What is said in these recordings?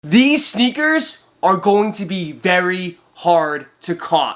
These sneakers are going to be very hard to cop.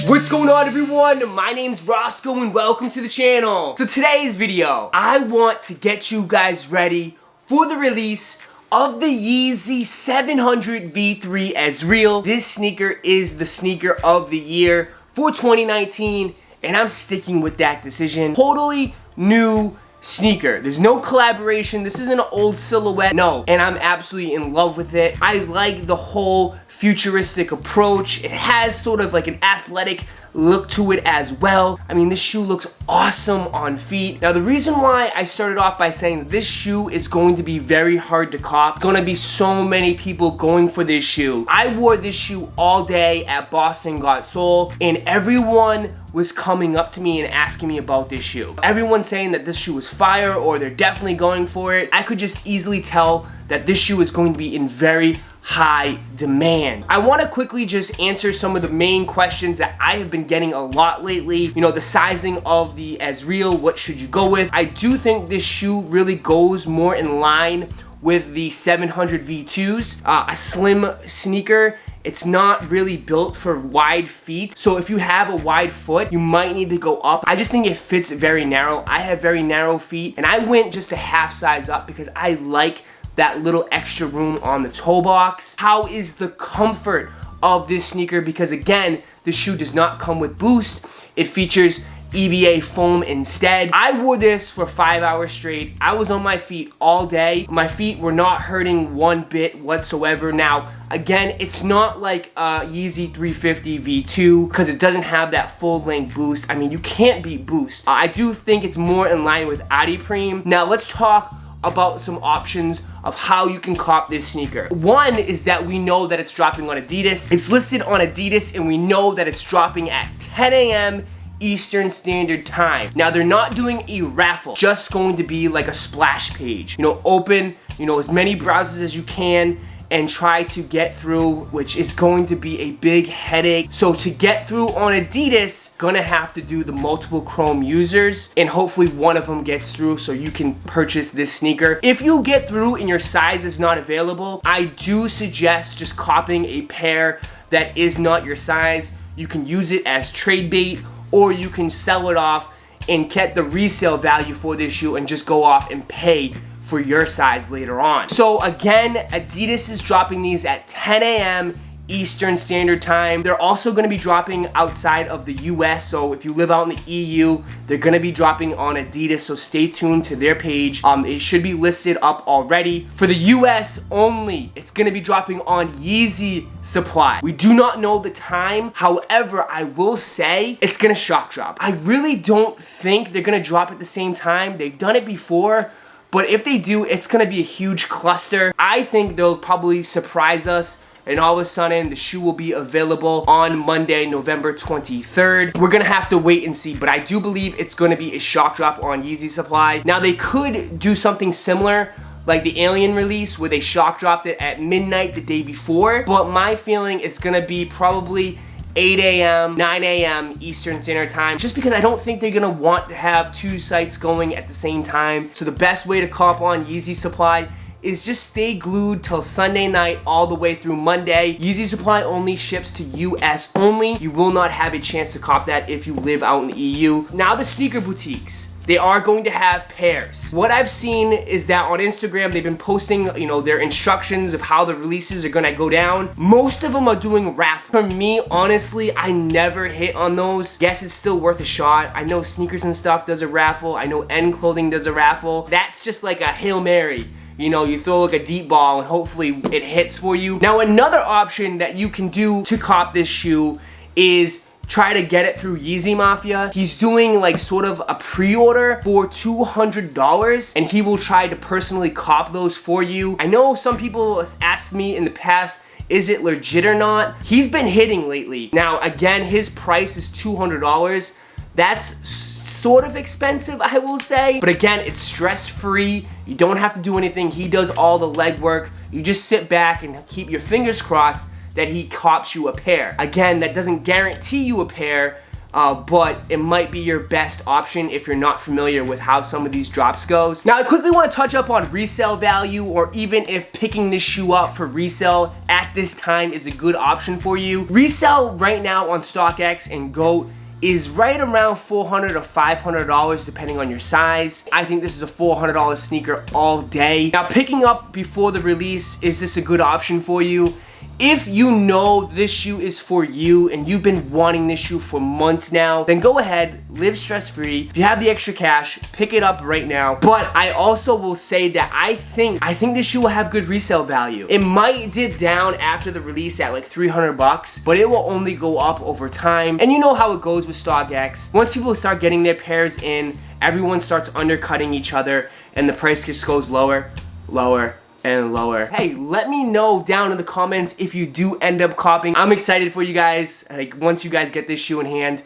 What's going on, everyone? My name's Roscoe and welcome to the channel. So today's video, I want to get you guys ready for the release of the Yeezy 700 V3 Azael. This sneaker is the sneaker of the year for 2019 and I'm sticking with that decision. Totally new sneaker. There's no collaboration. This isn't an old silhouette. No. And I'm absolutely in love with it. I like the whole futuristic approach. It has sort of like an athletic look to it as well. I mean, this shoe looks awesome on feet. Now, the reason why I started off by saying that this shoe is going to be very hard to cop, gonna be so many people going for this shoe. I wore this shoe all day at Boston Got Soul, and everyone was coming up to me and asking me about this shoe. Everyone's saying that this shoe is fire or they're definitely going for it. I could just easily tell that this shoe is going to be in very high demand. I want to quickly just answer some of the main questions that I have been getting a lot lately. You know, the sizing of the Azael, what should you go with? I do think this shoe really goes more in line with the 700 V2s. A slim sneaker. It's not really built for wide feet. So if you have a wide foot, you might need to go up. I just think it fits very narrow. I have very narrow feet and I went just a half size up because I like that little extra room on the toe box. How is the comfort of this sneaker? Because again, the shoe does not come with boost. It features EVA foam instead. I wore this for 5 hours straight. I was on my feet all day. My feet were not hurting one bit whatsoever. Now, again, it's not like a Yeezy 350 V2 because it doesn't have that full length boost. I mean, you can't beat boost. I do think it's more in line with Adidas. Now, let's talk about some options of how you can cop this sneaker. One is that we know that it's dropping on Adidas. It's listed on Adidas and we know that it's dropping at 10 a.m. Eastern Standard Time. Now, they're not doing a raffle, just going to be like a splash page. You know, open, you know, as many browsers as you can and try to get through, which is going to be a big headache. So to get through on Adidas, gonna have to do the multiple Chrome users and hopefully one of them gets through so you can purchase this sneaker. If you get through and your size is not available, I do suggest just copying a pair that is not your size. You can use it as trade bait or you can sell it off and get the resale value for this shoe and just go off and pay for your size later on. So again, Adidas is dropping these at 10 a.m. Eastern Standard Time. They're also gonna be dropping outside of the US, so if you live out in the EU, they're gonna be dropping on Adidas, so stay tuned to their page. It should be listed up already. For the US only, it's gonna be dropping on Yeezy supply. We do not know the time, however, I will say it's gonna shock drop. I really don't think they're gonna drop at the same time. They've done it before, but if they do, it's gonna be a huge cluster. I think they'll probably surprise us and all of a sudden the shoe will be available on Monday, November 23rd. We're gonna have to wait and see, but I do believe it's gonna be a shock drop on Yeezy supply. Now, they could do something similar like the Alien release where they shock dropped it at midnight the day before, but my feeling is gonna be probably 8 a.m., 9 a.m. Eastern Standard Time, just because I don't think they're gonna want to have two sites going at the same time. So the best way to cop on Yeezy supply is just stay glued till Sunday night all the way through Monday. Yeezy supply only ships to US only. You will not have a chance to cop that if you live out in the EU. Now, the sneaker boutiques, they are going to have pairs. What I've seen is that on Instagram, they've been posting, you know, their instructions of how the releases are gonna go down. Most of them are doing raffle. For me, honestly, I never hit on those. Guess it's still worth a shot. I know Sneakers and Stuff does a raffle. I know N Clothing does a raffle. That's just like a Hail Mary. You know, you throw like a deep ball and hopefully it hits for you. Now, another option that you can do to cop this shoe is try to get it through Yeezy Mafia. He's doing like sort of a pre-order for $200 and he will try to personally cop those for you. I know some people asked me in the past, is it legit or not? He's been hitting lately. Now, again, his price is $200. That's sort of expensive, I will say. But again, it's stress-free. You don't have to do anything. He does all the legwork. You just sit back and keep your fingers crossed that he cops you a pair. Again, that doesn't guarantee you a pair, but it might be your best option if you're not familiar with how some of these drops goes. Now I quickly want to touch up on resale value, or even if picking this shoe up for resale at this time is a good option for you. Resale right now on StockX and GOAT is right around $400 to $500 depending on your size. I think this is a $400 sneaker all day. Now picking up before the release, is this a good option for you? If you know this shoe is for you and you've been wanting this shoe for months now, then go ahead, live stress-free. If you have the extra cash, pick it up right now. But I also will say that I think this shoe will have good resale value. It might dip down after the release at like 300 bucks, but it will only go up over time. And you know how it goes with StockX. Once people start getting their pairs in, everyone starts undercutting each other and the price just goes lower, lower, and lower. Hey, let me know down in the comments if you do end up copping. I'm excited for you guys. Like, once you guys get this shoe in hand,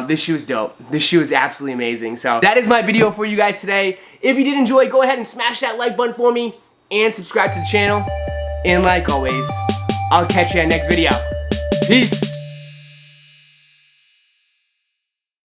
this shoe is dope. This shoe is absolutely amazing. So that is my video for you guys today. If you did enjoy, go ahead and smash that like button for me and subscribe to the channel. And like always, I'll catch you in the next video. Peace.